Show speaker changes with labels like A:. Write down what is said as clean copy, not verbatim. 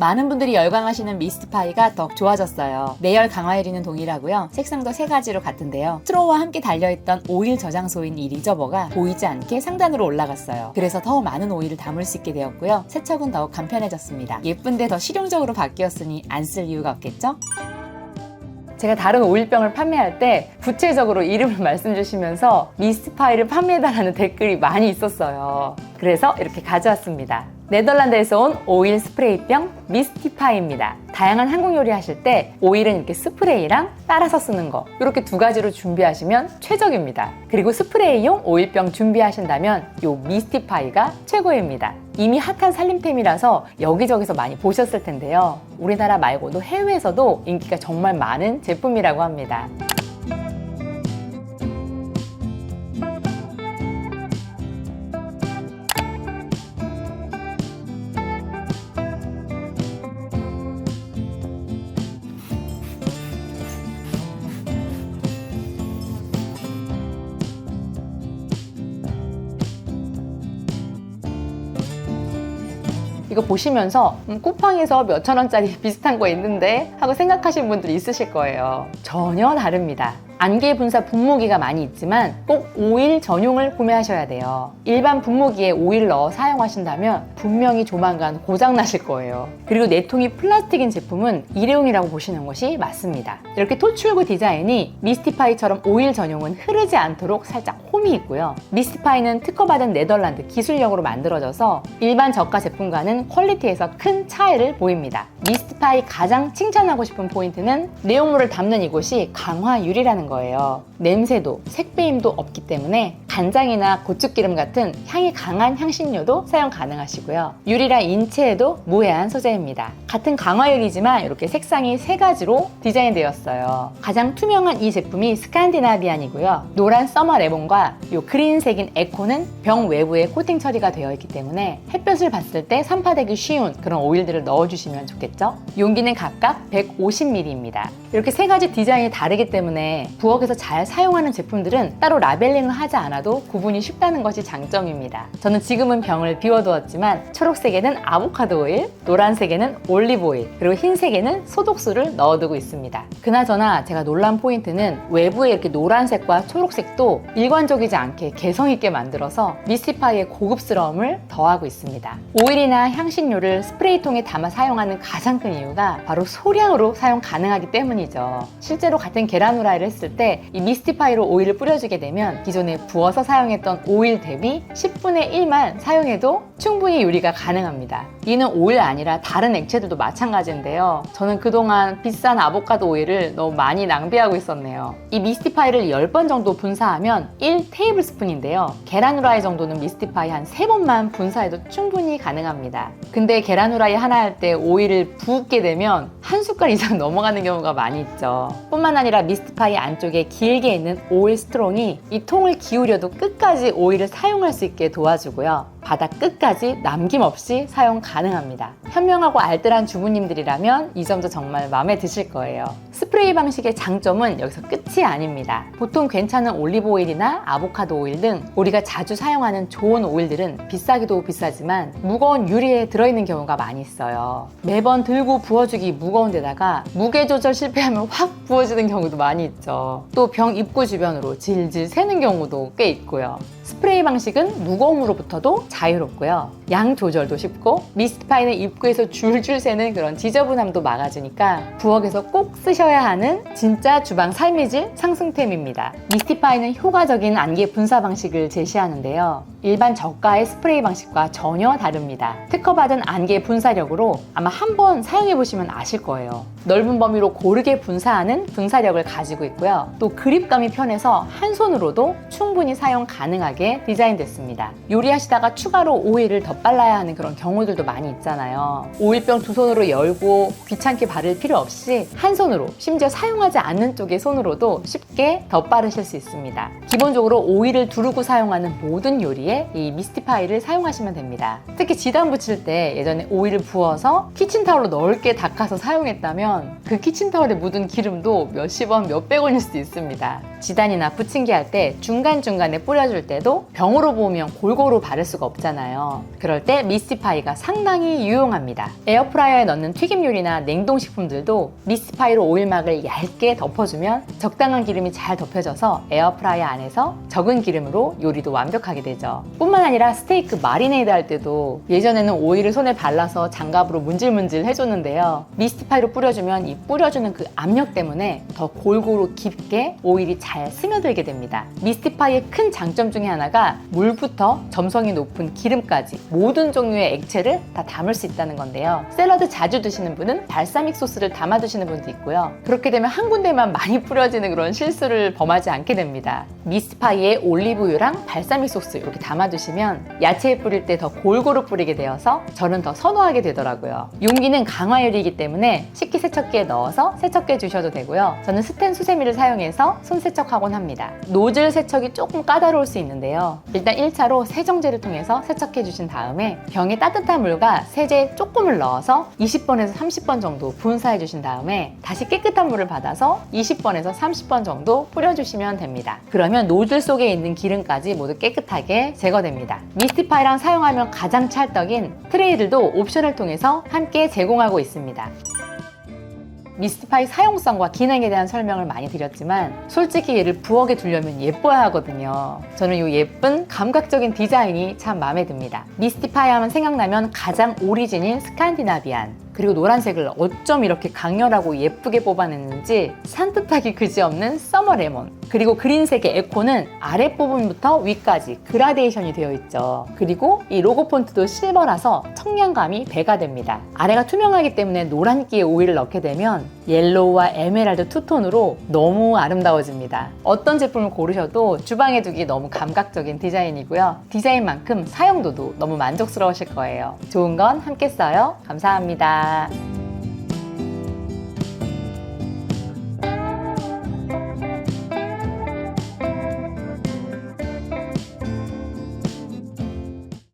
A: 많은 분들이 열광하시는 미스트파이가 더 좋아졌어요. 내열 강화해주는 동일하고요. 색상도 3가지로 같은데요. 스트로우와 함께 달려있던 오일 저장소인 이 리저버가 보이지 않게 상단으로 올라갔어요. 그래서 더 많은 오일을 담을 수 있게 되었고요. 세척은 더욱 간편해졌습니다. 예쁜데 더 실용적으로 바뀌었으니 안 쓸 이유가 없겠죠? 제가 다른 오일병을 판매할 때 구체적으로 이름을 말씀 주시면서 미스트파이를 판매해달라는 댓글이 많이 있었어요. 그래서 이렇게 가져왔습니다. 네덜란드에서 온 오일 스프레이병 미스티파이입니다. 다양한 한국 요리 하실 때 오일은 이렇게 스프레이랑 따라서 쓰는 거 이렇게 2가지로 준비하시면 최적입니다. 그리고 스프레이용 오일병 준비하신다면 이 미스티파이가 최고입니다. 이미 핫한 살림템이라서 여기저기서 많이 보셨을 텐데요. 우리나라 말고도 해외에서도 인기가 정말 많은 제품이라고 합니다. 이거 보시면서 쿠팡에서 몇천 원짜리 비슷한 거 있는데 하고 생각하시는 분들이 있으실 거예요. 전혀 다릅니다. 안개 분사 분무기가 많이 있지만 꼭 오일 전용을 구매하셔야 돼요. 일반 분무기에 오일을 넣어 사용하신다면 분명히 조만간 고장 나실 거예요. 그리고 내통이 플라스틱인 제품은 일회용이라고 보시는 것이 맞습니다. 이렇게 토출구 디자인이 미스티파이처럼 오일 전용은 흐르지 않도록 살짝 홈이 있고요. 미스티파이는 특허받은 네덜란드 기술력으로 만들어져서 일반 저가 제품과는 퀄리티에서 큰 차이를 보입니다. 미스티파이 가장 칭찬하고 싶은 포인트는 내용물을 담는 이곳이 강화 유리라는 거예요. 냄새도 색배임도 없기 때문에 간장이나 고추기름 같은 향이 강한 향신료도 사용 가능하시고요. 유리라 인체에도 무해한 소재입니다. 같은 강화유리지만 이렇게 색상이 3가지로 디자인되었어요. 가장 투명한 이 제품이 스칸디나비안이고요. 노란 서머 레몬과 이 그린색인 에코는 병 외부에 코팅 처리가 되어 있기 때문에 햇볕을 봤을 때 산파되기 쉬운 그런 오일들을 넣어주시면 좋겠죠? 용기는 각각 150ml입니다. 이렇게 3가지 디자인이 다르기 때문에 부엌에서 잘 사용하는 제품들은 따로 라벨링을 하지 않아도 구분이 쉽다는 것이 장점입니다. 저는 지금은 병을 비워두었지만 초록색에는 아보카도 오일, 노란색에는 올리브 오일, 그리고 흰색에는 소독수를 넣어두고 있습니다. 그나저나 제가 놀란 포인트는 외부에 이렇게 노란색과 초록색도 일관적이지 않게 개성있게 만들어서 미스티파이의 고급스러움을 더하고 있습니다. 오일이나 향신료를 스프레이통에 담아 사용하는 가장 큰 이유가 바로 소량으로 사용 가능하기 때문이죠. 실제로 같은 계란 후라이를 했을 때 이 미스티파이로 오일을 뿌려주게 되면 기존에 부어서 사용했던 오일 대비 10분의 1만 사용해도 충분히 요리가 가능합니다. 이는 오일 아니라 다른 액체들도 마찬가지인데요. 저는 그동안 비싼 아보카도 오일을 너무 많이 낭비하고 있었네요. 이 미스티파이를 10번 정도 분사하면 1테이블스푼인데요. 계란 후라이 정도는 미스티파이 한 3번만 분사해도 충분히 가능합니다. 근데 계란 후라이 하나 할 때 오일을 붓게 되면 한 숟갈 이상 넘어가는 경우가 많이 있죠. 뿐만 아니라 미스티파이 안쪽에 길게 있는 오일 스트롱이 이 통을 기울여도 끝까지 오일을 사용할 수 있게 도와주고요. 바닥 끝까지 남김없이 사용 가능합니다. 현명하고 알뜰한 주부님들이라면 이 점도 정말 마음에 드실 거예요. 스프레이 방식의 장점은 여기서 끝이 아닙니다. 보통 괜찮은 올리브 오일이나 아보카도 오일 등 우리가 자주 사용하는 좋은 오일들은 비싸기도 비싸지만 무거운 유리에 들어있는 경우가 많이 있어요. 매번 들고 부어주기 무거운 데다가 무게 조절 실패하면 확 부어지는 경우도 많이 있죠. 또 병 입구 주변으로 질질 새는 경우도 꽤 있고요. 스프레이 방식은 무거움으로부터도 자유롭고요. 양 조절도 쉽고 미스티파이는 입구에서 줄줄 새는 그런 지저분함도 막아주니까 부엌에서 꼭 쓰셔야 하는 진짜 주방 삶의질 상승템입니다. 미스티파이는 효과적인 안개 분사 방식을 제시하는데요. 일반 저가의 스프레이 방식과 전혀 다릅니다. 특허받은 안개 분사력으로 아마 한번 사용해보시면 아실 거예요. 넓은 범위로 고르게 분사하는 분사력을 가지고 있고요. 또 그립감이 편해서 한 손으로도 충분히 사용 가능하게 디자인됐습니다. 요리하시다가 추가로 오일을 더 빨라야 하는 그런 경우들도 많이 있잖아요. 오일병 2손으로 열고 귀찮게 바를 필요 없이 한 손으로, 심지어 사용하지 않는 쪽의 손으로도 쉽게 더 빠르실 수 있습니다. 기본적으로 오일을 두르고 사용하는 모든 요리에 이 미스티파이를 사용하시면 됩니다. 특히 지단 붙일 때 예전에 오일을 부어서 키친타올로 넓게 닦아서 사용했다면 그 키친타올에 묻은 기름도 몇십 원, 몇백 원일 수도 있습니다. 지단이나 붙임기 할 때 중간중간에 뿌려줄 때도 병으로 부으면 골고루 바를 수가 없잖아요. 그럴 때 미스티파이가 상당히 유용합니다. 에어프라이어에 넣는 튀김 요리나 냉동식품들도 미스티파이로 오일막을 얇게 덮어주면 적당한 기름이 잘 덮여져서 에어프라이어 안에서 적은 기름으로 요리도 완벽하게 되죠. 뿐만 아니라 스테이크 마리네이드 할 때도 예전에는 오일을 손에 발라서 장갑으로 문질문질 해줬는데요. 미스티파이로 뿌려주면 이 뿌려주는 그 압력 때문에 더 골고루 깊게 오일이 잘 스며들게 됩니다. 미스티파이의 큰 장점 중에 하나가 물부터 점성이 높은 기름까지 모든 종류의 액체를 다 담을 수 있다는 건데요. 샐러드 자주 드시는 분은 발사믹 소스를 담아 두시는 분도 있고요. 그렇게 되면 한 군데만 많이 뿌려지는 그런 실수를 범하지 않게 됩니다. 미스티파이에 올리브유랑 발사믹 소스 이렇게 담아 두시면 야채에 뿌릴 때 더 골고루 뿌리게 되어서 저는 더 선호하게 되더라고요. 용기는 강화유리이기 때문에 식기세척기에 넣어서 세척해 주셔도 되고요. 저는 스텐 수세미를 사용해서 손세척하곤 합니다. 노즐 세척이 조금 까다로울 수 있는데요. 일단 1차로 세정제를 통해서 세척해 주신 다음에 병에 따뜻한 물과 세제 조금을 넣어서 20번에서 30번 정도 분사해 주신 다음에 다시 깨끗한 물을 받아서 20번에서 30번 정도 뿌려주시면 됩니다. 그러면 노즐 속에 있는 기름까지 모두 깨끗하게 제거됩니다. 미스티파이랑 사용하면 가장 찰떡인 트레이들도 옵션을 통해서 함께 제공하고 있습니다. 미스티파이 사용성과 기능에 대한 설명을 많이 드렸지만 솔직히 얘를 부엌에 두려면 예뻐야 하거든요. 저는 이 예쁜 감각적인 디자인이 참 마음에 듭니다. 미스티파이 하면 생각나면 가장 오리진인 스칸디나비안, 그리고 노란색을 어쩜 이렇게 강렬하고 예쁘게 뽑아냈는지 산뜻하기 그지없는 서머 레몬, 그리고 그린색의 에코는 아랫부분부터 위까지 그라데이션이 되어 있죠. 그리고 이 로고 폰트도 실버라서 청량감이 배가 됩니다. 아래가 투명하기 때문에 노란기에 오일을 넣게 되면 옐로우와 에메랄드 투톤으로 너무 아름다워집니다. 어떤 제품을 고르셔도 주방에 두기 너무 감각적인 디자인이고요. 디자인만큼 사용도도 너무 만족스러우실 거예요. 좋은 건 함께 써요. 감사합니다.